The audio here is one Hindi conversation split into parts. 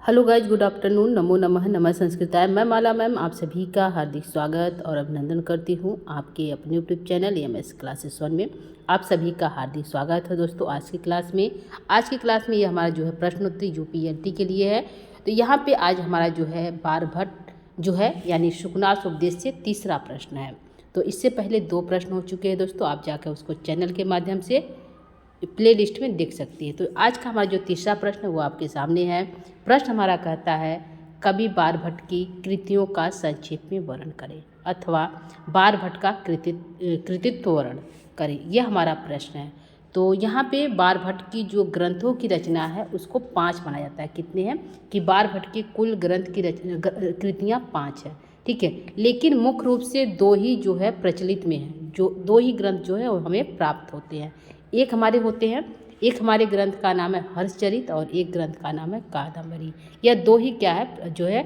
Hello guys, good afternoon. नमो नमः, नमः संस्कृताय। मैं माला मैम आप सभी का हार्दिक स्वागत और अभिनंदन करती हूँ आपके अपने यूट्यूब चैनल EMS क्लासेस 1 में। आप सभी का हार्दिक स्वागत है दोस्तों आज की क्लास में। ये हमारा जो है प्रश्नोत्तरी UPLT के लिए है। तो यहाँ पे आज हमारा जो है बारभट्ट जो है यानी शुकनास उपदेश से तीसरा प्रश्न है। तो इससे पहले 2 प्रश्न हो चुके हैं दोस्तों, आप जाकर उसको चैनल के माध्यम से प्ले लिस्ट में देख सकती है। तो आज का हमारा जो तीसरा प्रश्न है वो आपके सामने है। प्रश्न हमारा कहता है कवि बारभट्ट की कृतियों का संक्षेप में वर्णन करें अथवा बारभट्ट का कृतित्व वर्णन करें, यह हमारा प्रश्न है। तो यहाँ पे बारभट्ट की जो ग्रंथों की रचना है उसको 5 माना जाता है। कितने हैं कि बारभट्ट के कुल ग्रंथ की कृतियाँ 5 है, ठीक है। लेकिन मुख्य रूप से 2 ही जो है प्रचलित में है, जो 2 ही ग्रंथ जो है वो हमें प्राप्त होते हैं। एक हमारे ग्रंथ का नाम है हर्षचरित और एक ग्रंथ का नाम है कादम्बरी। यह 2 ही क्या है जो है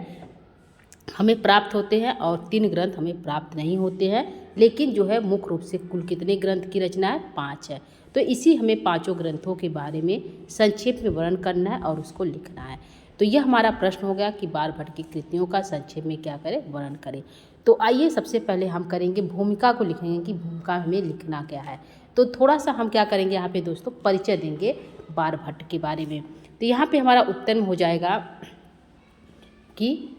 हमें प्राप्त होते हैं और 3 ग्रंथ हमें प्राप्त नहीं होते हैं। लेकिन जो है मुख्य रूप से कुल कितने ग्रंथ की रचना है 5 है। तो इसी हमें 5 ग्रंथों के बारे में संक्षेप में वर्णन करना है और उसको लिखना है। तो यह हमारा प्रश्न हो गया कि बारभट्ट की कृतियों का संक्षेप में क्या करें, वर्णन करें। तो आइए सबसे पहले हम करेंगे भूमिका को लिखेंगे कि भूमिका हमें लिखना क्या है। तो थोड़ा सा हम क्या करेंगे यहाँ पे दोस्तों, परिचय देंगे बारभट्ट के बारे में। तो यहाँ पे हमारा उत्तर में हो जाएगा कि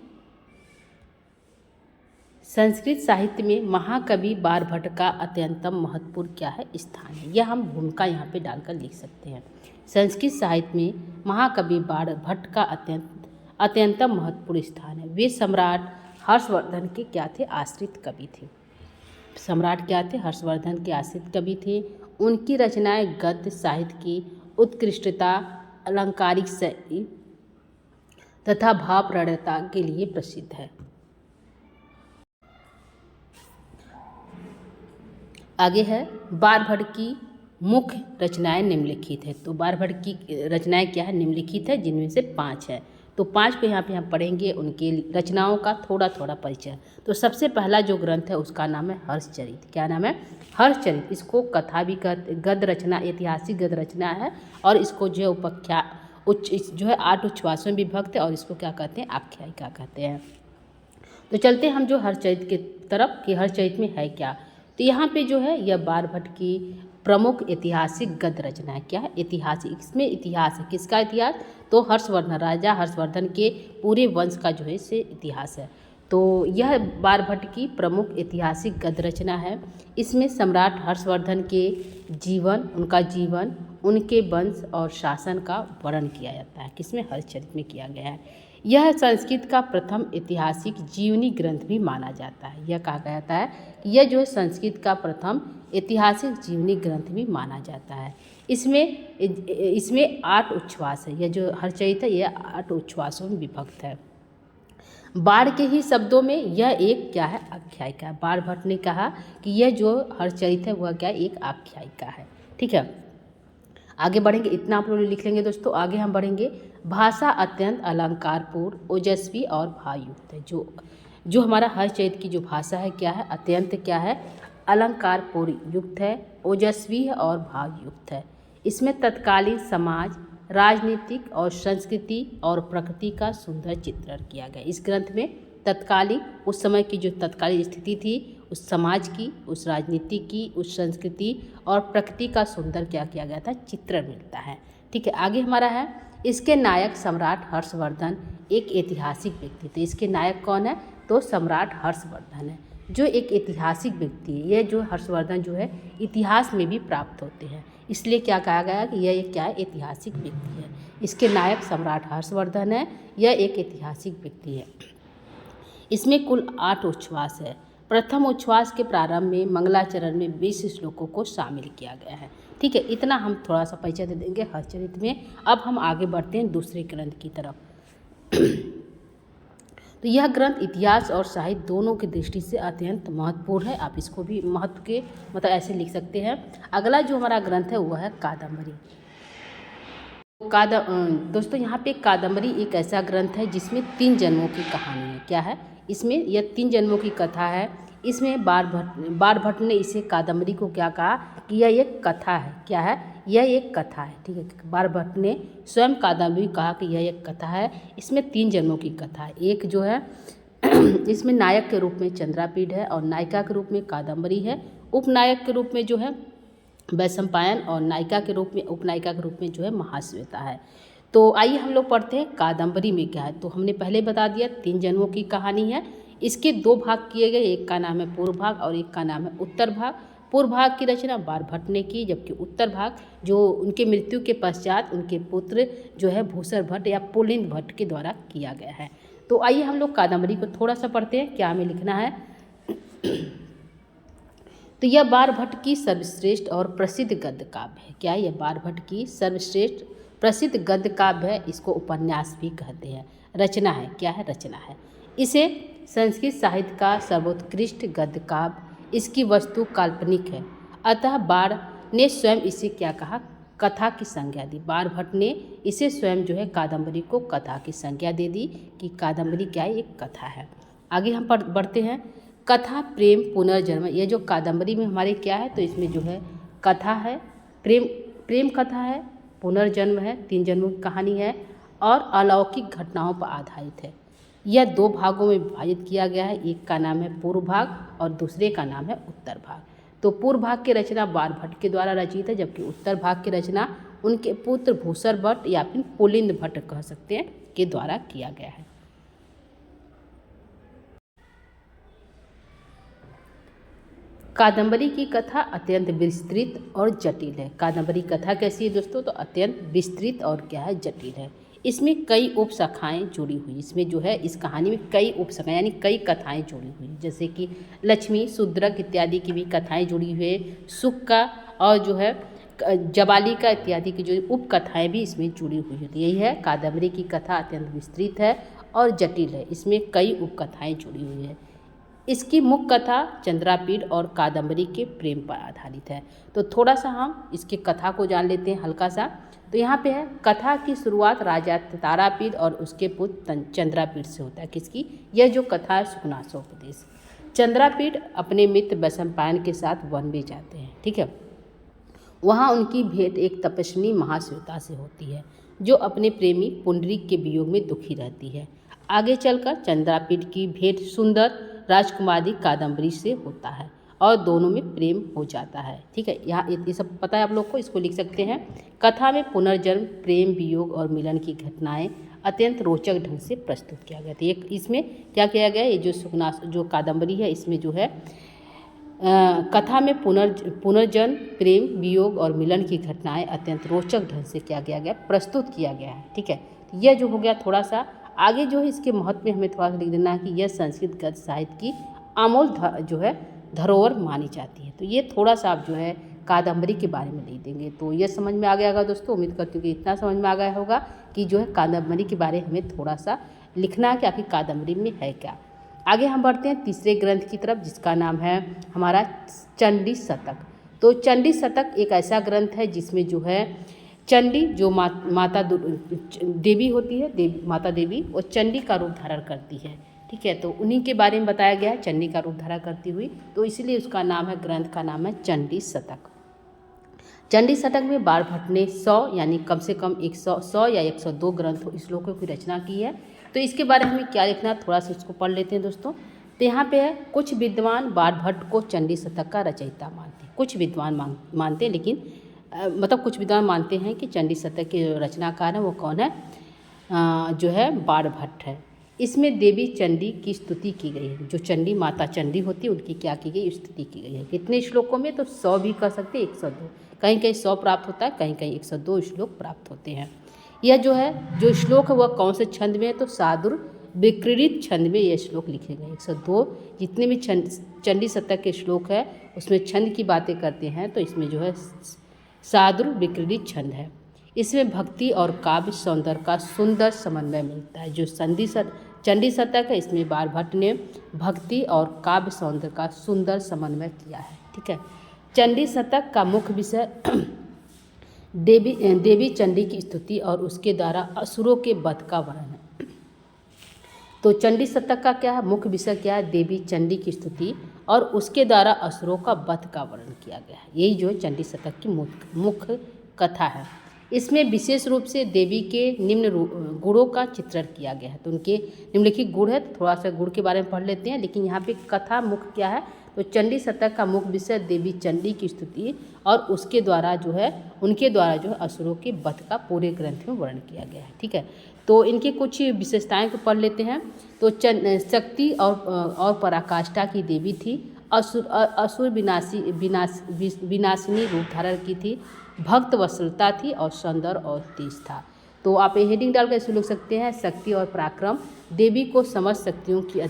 संस्कृत साहित्य में महाकवि बारभट्ट का अत्यंतम महत्वपूर्ण क्या है, स्थान है। यह हम भूमिका यहाँ पे डालकर लिख सकते हैं। संस्कृत साहित्य में महाकवि बारभट्ट का अत्यंतम महत्वपूर्ण स्थान है। वे सम्राट हर्षवर्धन के क्या थे, आश्रित कवि थे। सम्राट क्या थे, हर्षवर्धन के आश्रित कवि थे। उनकी रचनाएं गद्य साहित्य की उत्कृष्टता, अलंकारिक शैली तथा भाव प्रवणता के लिए प्रसिद्ध है। आगे है बारभट्ट की मुख्य रचनाएं निम्नलिखित है। तो बारभट्ट की रचनाएं क्या है, निम्नलिखित है, जिनमें से 5 है। तो 5 को यहाँ पे हम पढ़ेंगे, उनके रचनाओं का थोड़ा थोड़ा परिचय। तो सबसे पहला जो ग्रंथ है उसका नाम है हर्षचरित। क्या नाम है, हर्षचरित। इसको कथा भी कहते, गद्य रचना, ऐतिहासिक गद्य रचना है। और इसको जो है जो है 8 उच्छ्वासों में विभक्त है और इसको क्या कहते हैं, आख्यायिका कहते हैं। तो चलते हम जो हर्षचरित की तरफ कि हर्षचरित में है क्या। तो यहाँ पे जो है यह बारभट्ट की प्रमुख ऐतिहासिक गद्य रचना है। क्या है, ऐतिहासिक। इसमें इतिहास है, किसका इतिहास, तो हर्षवर्धन, राजा हर्षवर्धन के पूरे वंश का जो है से इतिहास है। तो यह बारभट्ट की प्रमुख ऐतिहासिक गद्य रचना है। इसमें सम्राट हर्षवर्धन के जीवन, उनके वंश और शासन का वर्णन किया जाता है। किसमें, हर्षचरित में किया गया है। यह संस्कृत का प्रथम ऐतिहासिक जीवनी ग्रंथ भी माना जाता है। यह कहा जाता है कि यह जो है संस्कृत का प्रथम ऐतिहासिक जीवनी ग्रंथ भी माना जाता है। इसमें 8 उच्छ्वास है। यह जो हर्षचरित है यह 8 उच्छ्वासों में विभक्त है। बाढ़ के ही शब्दों में यह एक क्या है, आख्यायिका है। बारभट्ट ने कहा कि यह जो हर्षचरित है वह क्या, एक आख्यायिका है, ठीक है। आगे बढ़ेंगे, इतना आप लोग लिख लेंगे दोस्तों। आगे हम बढ़ेंगे, भाषा अत्यंत अलंकारपूर्ण, ओजस्वी और भावयुक्त है। जो हमारा हर्षचरित की जो भाषा है क्या है, अत्यंत क्या है, अलंकारपूर्ण युक्त है, ओजस्वी है और भावयुक्त है। इसमें तत्कालीन समाज, राजनीतिक और संस्कृति और प्रकृति का सुंदर चित्रण किया गया। इस ग्रंथ में तत्कालीन, उस समय की जो तत्कालीन स्थिति थी, उस समाज की, उस राजनीति की, उस संस्कृति और प्रकृति का सुंदर क्या किया गया था, चित्रण मिलता है, ठीक है। आगे हमारा है, इसके नायक सम्राट हर्षवर्धन एक ऐतिहासिक व्यक्ति। तो इसके नायक कौन है, तो सम्राट हर्षवर्धन है, जो एक ऐतिहासिक व्यक्ति है। यह जो हर्षवर्धन जो है इतिहास में भी प्राप्त होते हैं, इसलिए क्या कहा गया कि यह एक क्या है, ऐतिहासिक व्यक्ति है। इसके नायक सम्राट हर्षवर्धन है, यह एक ऐतिहासिक व्यक्ति है। इसमें कुल 8 उच्छ्वास है। प्रथम उच्छ्वास के प्रारंभ में मंगलाचरण में 20 श्लोकों को शामिल किया गया है, ठीक है। इतना हम थोड़ा सा परिचय दे देंगे हर्षचरित में। अब हम आगे बढ़ते हैं दूसरे ग्रंथ की तरफ। तो यह ग्रंथ इतिहास और साहित्य दोनों की दृष्टि से अत्यंत महत्वपूर्ण है। आप इसको भी महत्व के मतलब ऐसे लिख सकते हैं। अगला जो हमारा ग्रंथ है वह है कादम्बरी। दोस्तों यहाँ पे कादम्बरी एक ऐसा ग्रंथ है जिसमें 3 जन्मों की कहानी है। क्या है, इसमें यह 3 जन्मों की कथा है। इसमें बारभट्ट ने इसे कादम्बरी को क्या कहा कि यह एक कथा है। क्या है, यह एक कथा है। ठीक है, बारभट्ट ने स्वयं कादम्बरी कहा कि यह एक कथा है। इसमें 3 जन्मों की कथा है। एक जो है इसमें नायक के रूप में चंद्रापीठ है और नायिका के रूप में कादम्बरी है। उपनायक के रूप में जो है वैशंपायन और नायिका के रूप में उपनायिका के रूप में जो है महाश्वेता है। तो आइए हम लोग पढ़ते हैं कादम्बरी में क्या है। तो हमने पहले बता दिया 3 जन्मों की कहानी है। इसके 2 भाग किए गए, एक का नाम है पूर्व भाग और एक का नाम है उत्तर भाग। पूर्व भाग की रचना बारभट्ट ने की, जबकि उत्तर भाग जो उनके मृत्यु के पश्चात उनके पुत्र जो है भूसर भट्ट या पुलिंद भट्ट के द्वारा किया गया है। तो आइए हम लोग कादम्बरी को थोड़ा सा पढ़ते हैं, क्या हमें लिखना है। तो यह बारभट्ट की सर्वश्रेष्ठ और प्रसिद्ध गद्य काव्य है। क्या है? यह बारभट्ट की सर्वश्रेष्ठ प्रसिद्ध गद्य काव्य है। इसको उपन्यास भी कहते हैं। रचना है, क्या है? रचना है। इसे संस्कृत साहित्य का सर्वोत्कृष्ट गद्य काव्य, इसकी वस्तु काल्पनिक है, अतः बाण ने स्वयं इसे क्या कहा? कथा की संज्ञा दी। बारभट्ट ने इसे स्वयं जो है कादम्बरी को कथा की संज्ञा दे दी कि कादम्बरी क्या है? एक कथा है। आगे हम बढ़ते हैं। कथा प्रेम पुनर्जन्म, ये जो कादम्बरी में हमारे क्या है? तो इसमें जो है कथा है, प्रेम कथा है, पुनर्जन्म है, 3 जन्मों की कहानी है और अलौकिक घटनाओं पर आधारित है। यह 2 भागों में विभाजित किया गया है। एक का नाम है पूर्व भाग और दूसरे का नाम है उत्तर भाग। तो पूर्व भाग की रचना बारभट्ट के द्वारा रचित है, जबकि उत्तर भाग की रचना उनके पुत्र भूसर भट्ट या फिर पुलिंद भट्ट कह सकते हैं के द्वारा किया गया है। कादम्बरी की कथा अत्यंत विस्तृत और जटिल है। कादम्बरी कथा कैसी है दोस्तों? तो अत्यंत विस्तृत और क्या है? जटिल है। इसमें कई उपशाखाएं जुड़ी हुई, इसमें जो है इस कहानी में कई उपशाखाएं यानी कई कथाएं जुड़ी हुई, जैसे कि लक्ष्मी, शूद्रक इत्यादि की भी कथाएं जुड़ी हुई है, सुख का और जो है जबाली का इत्यादि की जो उपकथाएं भी इसमें जुड़ी हुई होती है। यही है, कादम्बरी की कथा अत्यंत विस्तृत है और जटिल है। इसमें कई उपकथाएं जुड़ी हुई है। इसकी मुख्य कथा चंद्रापीठ और कादम्बरी के प्रेम पर आधारित है। तो थोड़ा सा हम इसकी कथा को जान लेते हैं हल्का सा। तो यहाँ पे है, कथा की शुरुआत राजा तारापीठ और उसके पुत्र चंद्रापीठ से होता है। किसकी? यह जो कथा है सुखनासोपदेश। चंद्रापीठ अपने मित्र वैशंपायन के साथ वन में जाते हैं। ठीक है, वहाँ उनकी भेंट एक तपस्विनी महाश्वेता से होती है, जो अपने प्रेमी पुंडरीक के वियोग में दुखी रहती है। आगे चलकर चंद्रापीठ की भेंट सुंदर राजकुमारी कादम्बरी से होता है और दोनों में प्रेम हो जाता है। ठीक है, यहाँ ये सब पता है आप लोग को, इसको लिख सकते हैं। कथा में पुनर्जन्म, प्रेम, वियोग और मिलन की घटनाएं अत्यंत रोचक ढंग से प्रस्तुत किया गया था। एक इसमें क्या किया गया? ये जो कादम्बरी है इसमें जो है कथा में पुनर्जन्म, प्रेम, वियोग और मिलन की घटनाएं अत्यंत रोचक ढंग से क्या किया गया? प्रस्तुत किया गया है। ठीक है, यह जो हो गया थोड़ा सा। आगे जो है इसके महत्व में हमें थोड़ा सा लिख देना है कि यह संस्कृत गद्य साहित्य की अमूल जो है धरोहर मानी जाती है। तो ये थोड़ा सा आप जो है कादम्बरी के बारे में लिख देंगे तो ये समझ में आ गया होगा दोस्तों। उम्मीद करती हूँ कि इतना समझ में आ गया होगा कि जो है कादम्बरी के बारे में हमें थोड़ा सा लिखना है कि आखिर कादम्बरी में है क्या। आगे हम बढ़ते हैं तीसरे ग्रंथ की तरफ, जिसका नाम है हमारा चंडी शतक। तो चंडी शतक एक ऐसा ग्रंथ है जिसमें जो है चंडी जो माता देवी होती है, माता देवी, वो चंडी का रूप धारण करती है। ठीक है, तो उन्हीं के बारे में बताया गया है, चंडी का रूप धारण करती हुई, तो इसलिए उसका नाम है, ग्रंथ का नाम है चंडी शतक। चंडी शतक में बारभट्ट ने 100 यानी कम से कम 100 या 102 ग्रंथ श्लोकों की रचना की है। तो इसके बारे में क्या लिखना, थोड़ा सा इसको पढ़ लेते हैं दोस्तों। तो यहाँ पे है, कुछ विद्वान बारभट्ट को चंडी शतक का रचयिता मानते हैं। कुछ विद्वान मानते हैं, लेकिन मतलब कुछ विद्वान मानते हैं कि चंडी शतक के रचनाकार है वो कौन है, जो है बारभट्ट है। इसमें देवी चंडी की स्तुति की गई है। जो चंडी माता चंडी होती है उनकी क्या की गई, स्तुति की गई है। कितने श्लोकों में, तो 100 भी कर सकते हैं, 102, कहीं कहीं 100 प्राप्त होता है, कहीं कहीं 102 श्लोक प्राप्त होते हैं। यह जो है जो श्लोक है वह कौन से छंद में है, तो सादुर विक्रीडित छंद में यह श्लोक लिखे गए। 102 जितने भी चंडी शतक के श्लोक है उसमें छंद की बातें करते हैं, तो इसमें जो है सादुर विक्रीडित छंद है। इसमें भक्ति और काव्य सौंदर्य का सुंदर समन्वय मिलता है। जो चंडी शतक है इसमें बारभट्ट ने भक्ति और काव्य सौंदर्य का सुंदर समन्वय किया है। ठीक है, चंडी शतक का मुख्य विषय देवी चंडी की स्तुति और उसके द्वारा असुरों के वध का वर्णन है। तो चंडी शतक का क्या है, मुख्य विषय क्या है, देवी चंडी की स्तुति और उसके द्वारा असुरों का वध का वर्णन किया गया है। यही जो है चंडी शतक की मुख्य कथा है। इसमें विशेष रूप से देवी के निम्न गुणों का चित्रण किया गया है। तो उनके निम्नलिखित गुण है, थोड़ा सा गुण के बारे में पढ़ लेते हैं। लेकिन यहाँ पे कथा मुख्य क्या है, तो चंडी शतक का मुख्य विषय देवी चंडी की स्तुति और उसके द्वारा जो है उनके द्वारा जो है असुरों के वध का पूरे ग्रंथ में वर्णन किया गया है। ठीक है, तो इनके कुछ विशेषताएं को पढ़ लेते हैं। तो शक्ति और पराकाष्ठा की देवी थी, असुर विनाशिनी रूप धारण की थी, भक्त वत्सलता थी और सौंदर्य और तेज था। तो आप ये हेडिंग डालकर इसको लिख सकते हैं, शक्ति और पराक्रम। देवी को समस्त शक्तियों की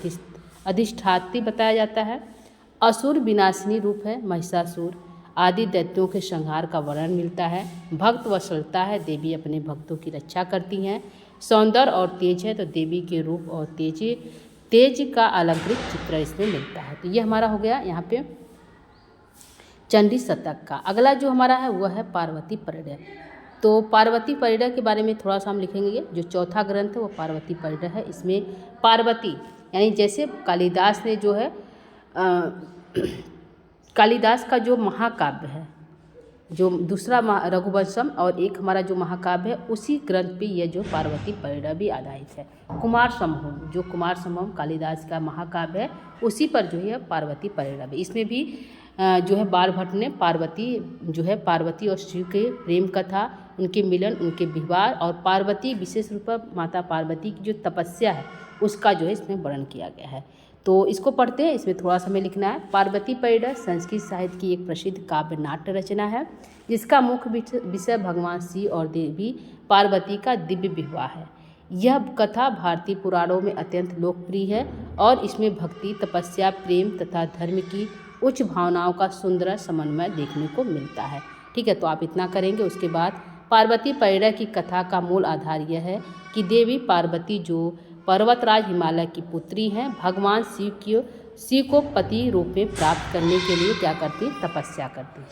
अधिष्ठात्री बताया जाता है। असुर विनाशिनी रूप है, महिषासुर आदि दैत्यों के संहार का वर्णन मिलता है। भक्त वत्सलता है, देवी अपने भक्तों की रक्षा करती हैं। सौंदर्य और तेज है, तो देवी के रूप और तेज का अलंकृत चित्र इसमें मिलता है। तो ये हमारा हो गया यहाँ पे चंडी शतक का। अगला जो हमारा है वह है पार्वती परिणय। तो पार्वती परिणय के बारे में थोड़ा सा हम लिखेंगे। जो चौथा ग्रंथ है वो पार्वती परिणय है। इसमें पार्वती यानी जैसे कालिदास ने जो है कालिदास का जो महाकाव्य है, जो दूसरा रघुवंशम और एक हमारा जो महाकाव्य है, उसी ग्रंथ पे यह जो पार्वती परिणय भी आधारित है। कुमार संभव, जो कुमार संभव कालिदास का महाकाव्य है, उसी पर जो है पार्वती परिणय भी। इसमें भी जो है बाणभट्ट ने पार्वती और शिव के प्रेम कथा, उनके मिलन, उनके विवाह और पार्वती विशेष रूप पर माता पार्वती की जो तपस्या है उसका जो है इसमें वर्णन किया गया है। तो इसको पढ़ते हैं। इसमें थोड़ा सा हमें लिखना है। पार्वती परिणय संस्कृत साहित्य की एक प्रसिद्ध काव्य नाट्य रचना है, जिसका मुख्य विषय भगवान शिव और देवी पार्वती का दिव्य विवाह है। यह कथा भारतीय पुराणों में अत्यंत लोकप्रिय है और इसमें भक्ति, तपस्या, प्रेम तथा धर्म की उच्च भावनाओं का सुंदर समन्वय देखने को मिलता है। ठीक है, तो आप इतना करेंगे। उसके बाद पार्वती परिणय की कथा का मूल आधार यह है कि देवी पार्वती जो पर्वतराज हिमालय की पुत्री हैं, भगवान शिव को पति रूप में प्राप्त करने के लिए क्या करती, तपस्या करती।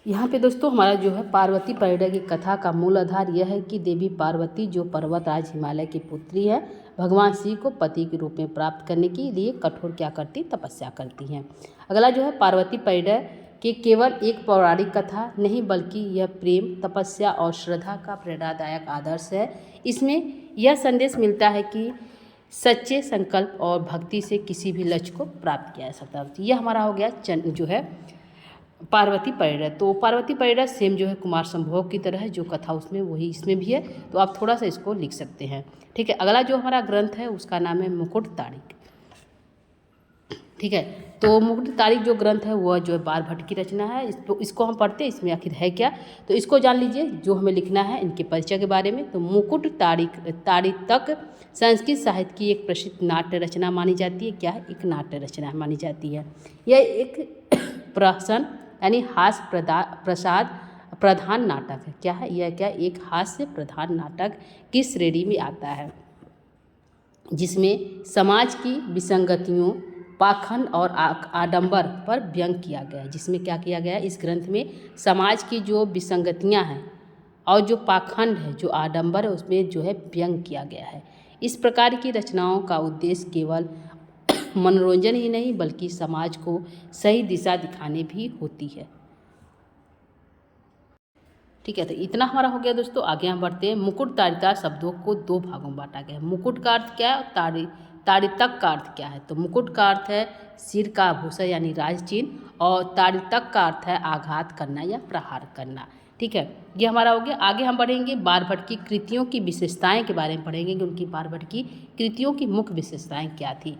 यहाँ पे दोस्तों हमारा जो है पार्वती परिणय की कथा का मूल आधार यह है कि देवी पार्वती जो पर्वतराज हिमालय की पुत्री है, भगवान शिव को पति के रूप में प्राप्त करने के लिए कठोर क्या करती, तपस्या करती हैं। अगला जो है पार्वती परिणय कि केवल एक पौराणिक कथा नहीं बल्कि यह प्रेम, तपस्या और श्रद्धा का प्रेरणादायक आदर्श है। इसमें यह संदेश मिलता है कि सच्चे संकल्प और भक्ति से किसी भी लक्ष्य को प्राप्त किया जा सकता है। यह हमारा हो गया जो है पार्वती परिणय। तो पार्वती परिणय सेम जो है कुमार संभव की तरह है, जो कथा उसमें वही इसमें भी है। तो आप थोड़ा सा इसको लिख सकते हैं। ठीक है, अगला जो हमारा ग्रंथ है उसका नाम है मुकुट तारिक। ठीक है, तो मुकुट तारिक जो ग्रंथ है वह जो है बाणभट्ट की रचना है। इसको हम पढ़ते हैं, इसमें आखिर है क्या, तो इसको जान लीजिए। जो हमें लिखना है इनके परिचय के बारे में। तो मुकुट तारिक संस्कृत साहित्य की एक प्रसिद्ध नाट्य रचना मानी जाती है। क्या है, एक नाट्य रचना मानी जाती है। यह एक प्रहसन यानी हास्य प्रसाद प्रधान नाटक है। क्या है यह, क्या एक हास्य प्रधान नाटक की श्रेणी में आता है, जिसमें समाज की विसंगतियों, पाखंड और आडंबर पर व्यंग किया गया है। जिसमें क्या किया गया है, इस ग्रंथ में समाज की जो विसंगतियां हैं और जो पाखंड है, जो आडंबर है, उसमें जो है व्यंग किया गया है। इस प्रकार की रचनाओं का उद्देश्य केवल मनोरंजन ही नहीं बल्कि समाज को सही दिशा दिखाने भी होती है। ठीक है, तो इतना हमारा हो गया दोस्तों। आगे हम बढ़ते हैं। मुकुट तारिता शब्दों को दो भागों में बांटा गया है। मुकुट का अर्थ क्या है, ताड़ितक का अर्थ क्या है। तो मुकुट का अर्थ है सिर का आभूषण यानी राज चिन्ह, और ताड़ितक का अर्थ है आघात करना या प्रहार करना। ठीक है, ये हमारा हो गया। आगे हम बढ़ेंगे बाणभट्ट की कृतियों की विशेषताएं के बारे में पढ़ेंगे कि उनकी बाणभट्ट की कृतियों की मुख्य विशेषताएं क्या थी।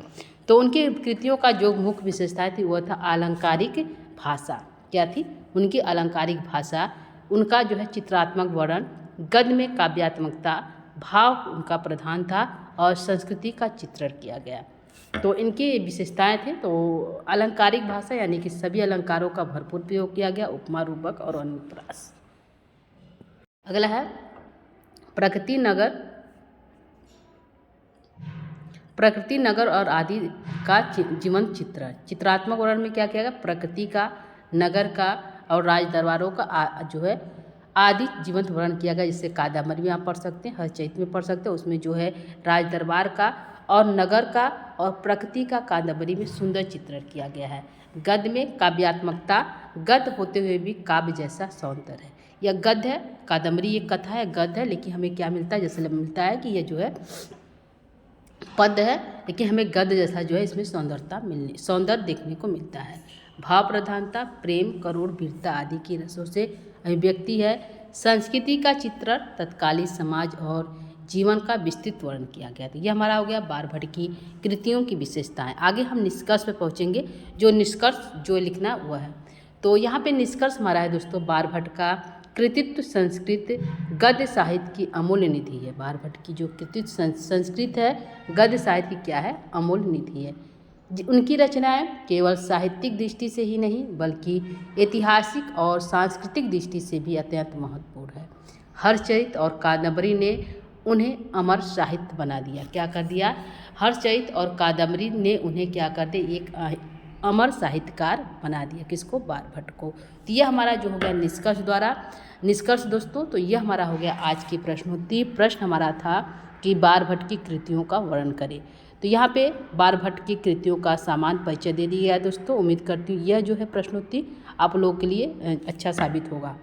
तो उनकी कृतियों का जो मुख्य विशेषताएं थी वह था अलंकारिक भाषा। क्या थी उनकी अलंकारिक भाषा, उनका जो है चित्रात्मक वर्णन, गद्य में काव्यात्मकता, भाव उनका प्रधान था और संस्कृति का चित्रण किया गया। तो इनकी विशेषताएं थे। तो अलंकारिक भाषा यानी कि सभी अलंकारों का भरपूर प्रयोग किया गया, उपमा, रूपक और अनुप्रास। अगला है प्रकृति नगर और आदि का जीवंत चित्र। चित्रात्मक वर्णन में क्या किया गया, प्रकृति का, नगर का और राज दरबारों का जो है आदि जीवंत वर्णन किया गया। जिससे कादम्बरी में आप पढ़ सकते हैं, हरचैत में पढ़ सकते हैं। उसमें जो है राज दरबार का और नगर का और प्रकृति का कादम्बरी में सुंदर चित्रण किया गया है। गद्य में काव्यात्मकता, गद्य होते हुए भी काव्य जैसा सौंदर्य है। यह गद्य है, कादम्बरी एक कथा है, गद्य है, लेकिन हमें क्या मिलता है, जैसे मिलता है कि यह जो है पद है, लेकिन हमें गद्य जैसा जो है इसमें सौंदर्य देखने को मिलता है। भाव प्रधानता, प्रेम, करुण, वीरता आदि की रसों से अभिव्यक्ति है। संस्कृति का चित्रण, तत्कालीन समाज और जीवन का विस्तृत वर्णन किया गया। तो यह हमारा हो गया बारभट्ट की कृतियों की विशेषताएं। आगे हम निष्कर्ष पे पहुंचेंगे, जो निष्कर्ष जो लिखना वह है। तो यहाँ पे निष्कर्ष हमारा है दोस्तों, बारभट्ट का कृतित्व संस्कृत गद्य साहित्य की अमूल्य निधि है। बारभट्ट की जो कृतित्व संस्कृत है गद्य साहित्य की क्या है, अमूल्य निधि है। उनकी रचनाएं केवल साहित्यिक दृष्टि से ही नहीं बल्कि ऐतिहासिक और सांस्कृतिक दृष्टि से भी अत्यंत महत्वपूर्ण है। हर्षचरित और कादम्बरी ने उन्हें अमर साहित्य बना दिया। क्या कर दिया, हर्षचरित और कादम्बरी ने उन्हें क्या कर दिया, एक अमर साहित्यकार बना दिया। किसको, बारभट्ट को। तो यह हमारा जो हो गया निष्कर्ष दोस्तों। तो यह हमारा हो गया आज की प्रश्नोत्तरी। प्रश्न हमारा था कि बारभट्ट की कृतियों का वर्णन करें। तो यहाँ पे बारभट्ट की कृतियों का सामान्य परिचय दे दिया है दोस्तों। उम्मीद करती हूँ यह जो है प्रश्नोत्तरी आप लोगों के लिए अच्छा साबित होगा।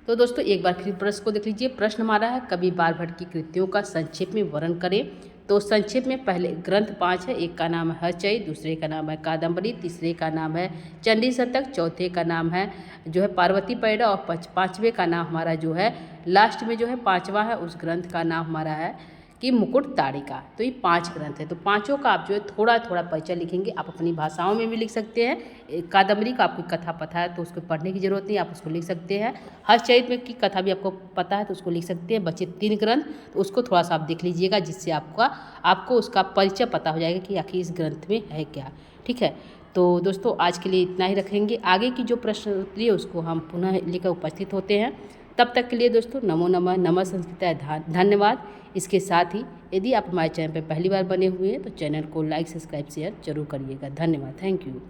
तो दोस्तों एक बार फिर प्रश्न को देख लीजिए। प्रश्न हमारा है, कवि बारभट्ट की कृतियों का संक्षेप में वर्णन करें। तो संक्षेप में पहले ग्रंथ 5 है। एक का नाम है हर्षचरित, दूसरे का नाम है कादम्बरी, तीसरे का नाम है चंडी शतक, चौथे का नाम है जो है पार्वती पैड़ा, और पाँचवें का नाम हमारा जो है लास्ट में जो है पाँचवा है, उस ग्रंथ का नाम हमारा है कि मुकुट ताड़िका। तो ये 5 ग्रंथ है। तो पांचों का आप जो है थोड़ा थोड़ा परिचय लिखेंगे। आप अपनी भाषाओं में भी लिख सकते हैं। कादम्बरी का आपको कथा पता है तो उसको पढ़ने की जरूरत नहीं, आप उसको लिख सकते हैं। हर्षचरित में की कथा भी आपको पता है तो उसको लिख सकते हैं। बचे 3 ग्रंथ, तो उसको थोड़ा सा आप देख लीजिएगा, जिससे आपको उसका परिचय पता हो जाएगा कि आखिर इस ग्रंथ में है क्या। ठीक है, तो दोस्तों आज के लिए इतना ही रखेंगे। आगे की जो प्रश्नोत्तरी है उसको हम पुनः लेकर उपस्थित होते हैं। तब तक के लिए दोस्तों नमो नमः, नमः संस्कृताय, धन्यवाद। इसके साथ ही यदि आप हमारे चैनल पर पहली बार बने हुए हैं तो चैनल को लाइक, सब्सक्राइब, शेयर जरूर करिएगा। धन्यवाद, थैंक यू।